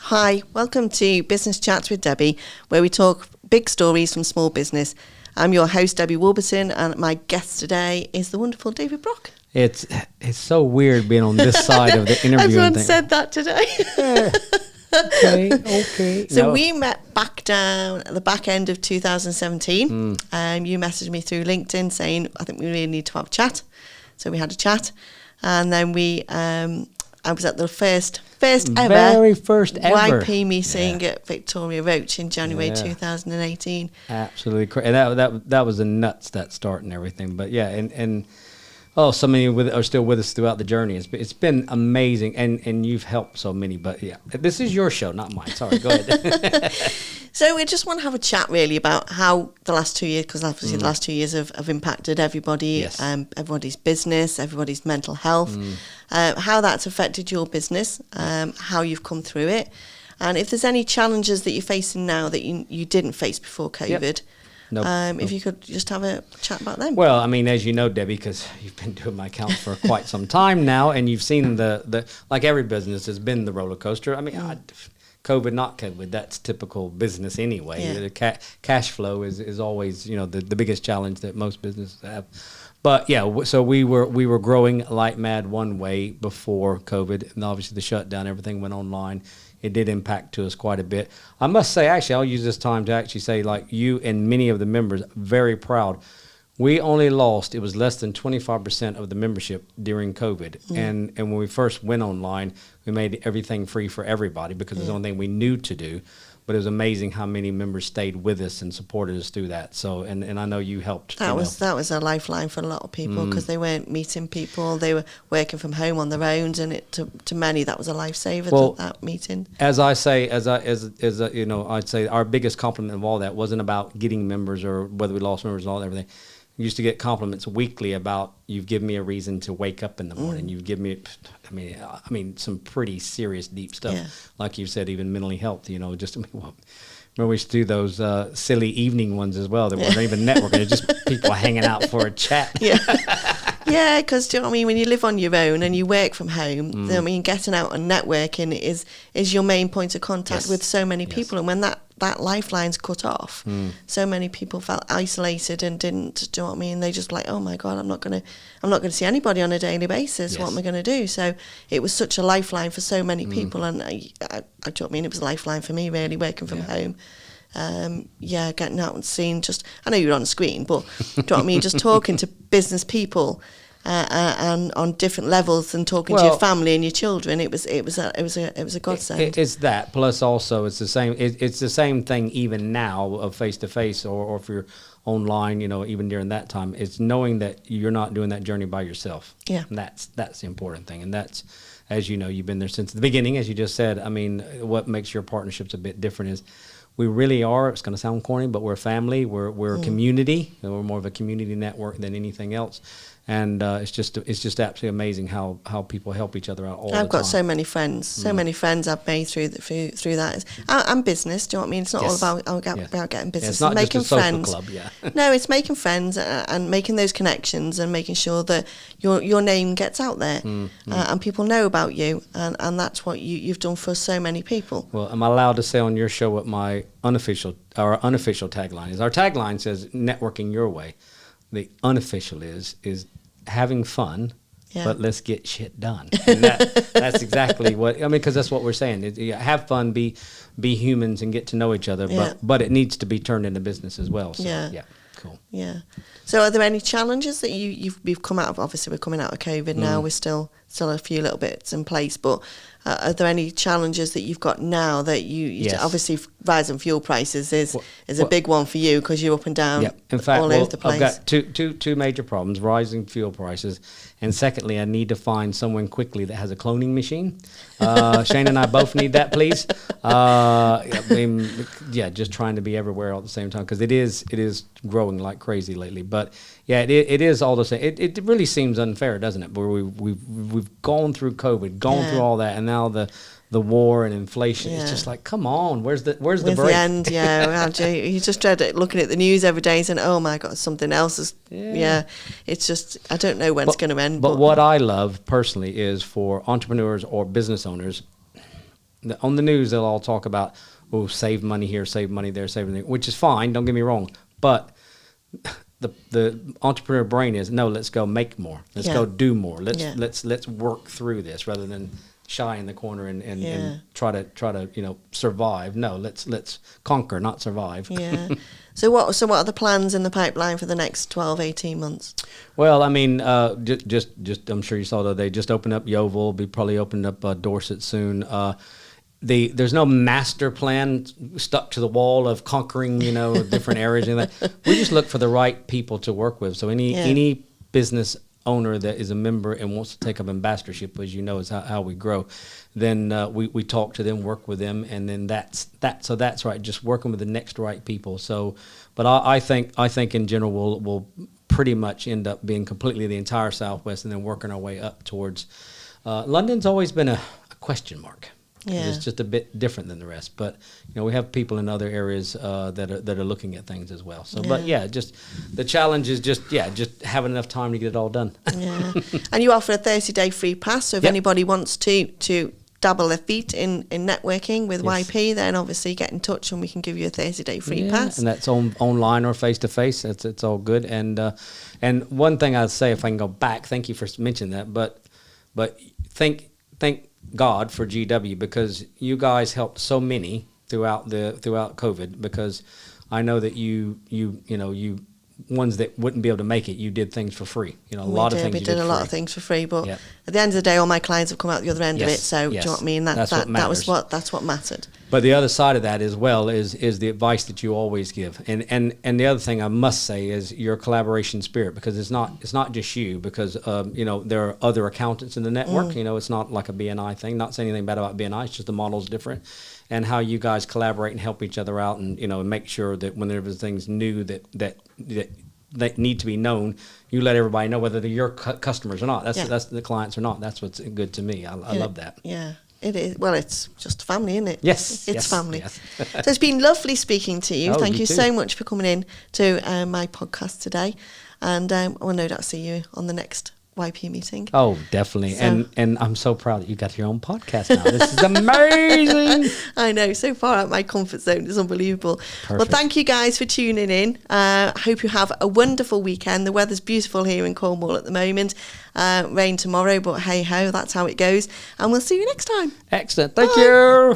Hi, welcome to Business Chats with Debbie, where we talk big stories from small business. I'm your host, Debbie Warburton, and my guest today is the wonderful David Brock. It's so weird being on this side of the interview. Everyone said that today. Okay. So we met back down at the back end of 2017. You messaged me through LinkedIn saying, I think we really need to have a chat. So we had a chat. And then I was at the first very first ever YP meeting at Victoria Roach in January 2018. Absolutely, and that was a nuts, that start and everything. But yeah, and so many are still with us throughout the journey. It's been amazing, and you've helped so many. But yeah, this is your show, not mine. Sorry, go ahead. So we just want to have a chat really about how the last 2 years, because obviously the last 2 years have impacted everybody, Yes. Everybody's business, everybody's mental health, how that's affected your business, how you've come through it, and if there's any challenges that you're facing now that you didn't face before COVID. Nope. If you could just have a chat about them. Well, I mean, as you know, Debbie, because you've been doing my account for quite some time now, and you've seen the like every business has been the roller coaster. I mean, COVID, not COVID, that's typical business anyway. Yeah. The cash flow is always, the biggest challenge that most businesses have. But yeah, so we were growing like mad one way before COVID, and obviously the shutdown, everything went online. It did impact to us quite a bit. I must say, actually, I'll use this time to actually say, like, you and many of the members, very proud. We only lost, it was less than 25% of the membership during COVID. And when we first went online, we made everything free for everybody because it's the only thing we knew to do. But it was amazing how many members stayed with us and supported us through that. So, and I know you helped. That was a lifeline for a lot of people because they weren't meeting people. They were working from home on their own, and to many that was a lifesaver. That meeting. As I say, I'd say our biggest compliment of all that wasn't about getting members or whether we lost members and all that, everything. We used to get compliments weekly about, you've given me a reason to wake up in the morning. You've given me, I mean, some pretty serious, deep stuff. Yeah. Like you said, even mentally health, remember we used to do those silly evening ones as well. There wasn't even networking. It's just people hanging out for a chat. Yeah. Yeah, because do you know what I mean? When you live on your own and you work from home, getting out and networking is your main point of contact with so many people. And when that lifeline's cut off, so many people felt isolated and didn't, do you know what I mean? They just like, oh my God, I'm not gonna see anybody on a daily basis. Yes. What am I gonna do? So it was such a lifeline for so many people, and I do you know what I mean? It was a lifeline for me, really, working from home. Getting out and seeing, I know you're on the screen, but do you know what I mean? Just talking to business people and on different levels and talking to your family and your children. It was a godsend. It's that, plus also it's the same. It's the same thing even now of face to face or if you're online. Even during that time, it's knowing that you're not doing that journey by yourself. Yeah, and that's the important thing, and that's. As you know, you've been there since the beginning, as you just said. I mean, what makes your partnerships a bit different is we really are, it's going to sound corny, but we're a family, we're a community, we're more of a community network than anything else. And it's just absolutely amazing how people help each other out all the time. I've got so many friends I've made through that. And business, do you know what I mean? It's not all about getting business. It's not making just a social friends. club, yeah. No, it's making friends and making those connections and making sure that your name gets out there and people know about you. And that's what you've done for so many people. Well, am I allowed to say on your show what my unofficial tagline is? Our tagline says, networking your way. The unofficial is having fun, but let's get shit done. And that's exactly what, because that's what we're saying. Have fun, be humans and get to know each other, but it needs to be turned into business as well. So, yeah. Cool. Yeah. So are there any challenges that you've come out of? Obviously, we're coming out of COVID now. We're still a few little bits in place, but are there any challenges that you've got now that you obviously rising fuel prices is a big one for you because you're up and down in fact, all over the place. I've got two major problems: rising fuel prices, and secondly, I need to find someone quickly that has a cloning machine. Shane and I both need that, please. Just trying to be everywhere all at the same time because it is growing like crazy lately. But yeah, it is all the same. It really seems unfair, doesn't it? Where we've gone through COVID, through all that, and now the war and inflation. It's just like, come on, where's the break? The end, you just dread it, looking at the news every day saying, oh my God, something else is, it's just, I don't know when it's going to end. But what I love personally is for entrepreneurs or business owners, on the news they'll all talk about, oh, save money here, save money there, save money, which is fine. Don't get me wrong, but the entrepreneur brain is no. Let's go make more. Let's go do more. Let's work through this rather than shy in the corner and try to survive. No, let's conquer, not survive. Yeah. So what are the plans in the pipeline for the next 12, 18 months? Well, I mean, just I'm sure you saw that they just opened up Yeovil. Be probably opening up Dorset soon. There's no master plan stuck to the wall of conquering, different areas and that. We just look for the right people to work with. So any business owner that is a member and wants to take up ambassadorship, as you know, is how we grow. Then we talk to them, work with them, and then that's right. Just working with the next right people. So, but I think in general we'll pretty much end up being completely the entire Southwest, and then working our way up towards. London's always been a question mark. Yeah. It's just a bit different than the rest, but we have people in other areas that are looking at things as well. So, but just the challenge is just having enough time to get it all done. Yeah, and you offer a 30-day free pass. So if anybody wants to dabble their feet in networking with YP, then obviously get in touch and we can give you a 30-day free pass. And that's online or face to face. It's all good. And one thing I'd say, if I can go back, thank you for mentioning that. But thank God for GW, because you guys helped so many throughout COVID, because I know that you ones that wouldn't be able to make it, you did things for free. A lot of things for free, but at the end of the day, all my clients have come out the other end of it. So do you know what I mean? That's what mattered. But the other side of that as well is the advice that you always give, and the other thing I must say is your collaboration spirit, because it's not just you, because there are other accountants in the network. It's not like a BNI thing. Not saying anything bad about BNI. It's just the model's different, and how you guys collaborate and help each other out, and and make sure that when there's things new that need to be known, you let everybody know, whether they're your customers or not. That's the clients or not. That's what's good to me. I love that. Yeah. It is. Well, it's just family, isn't it? Yes. It's family. Yes. So it's been lovely speaking to you. Thank you so much for coming in to my podcast today. And I will no doubt see you on the next YP meeting. Oh, definitely. So, and I'm so proud that you got your own podcast now. This is amazing. I know. So far out my comfort zone is unbelievable. Perfect. Well, thank you guys for tuning in. I hope you have a wonderful weekend. The weather's beautiful here in Cornwall at the moment. Rain tomorrow, but hey ho, that's how it goes. And we'll see you next time. Excellent. Thank you.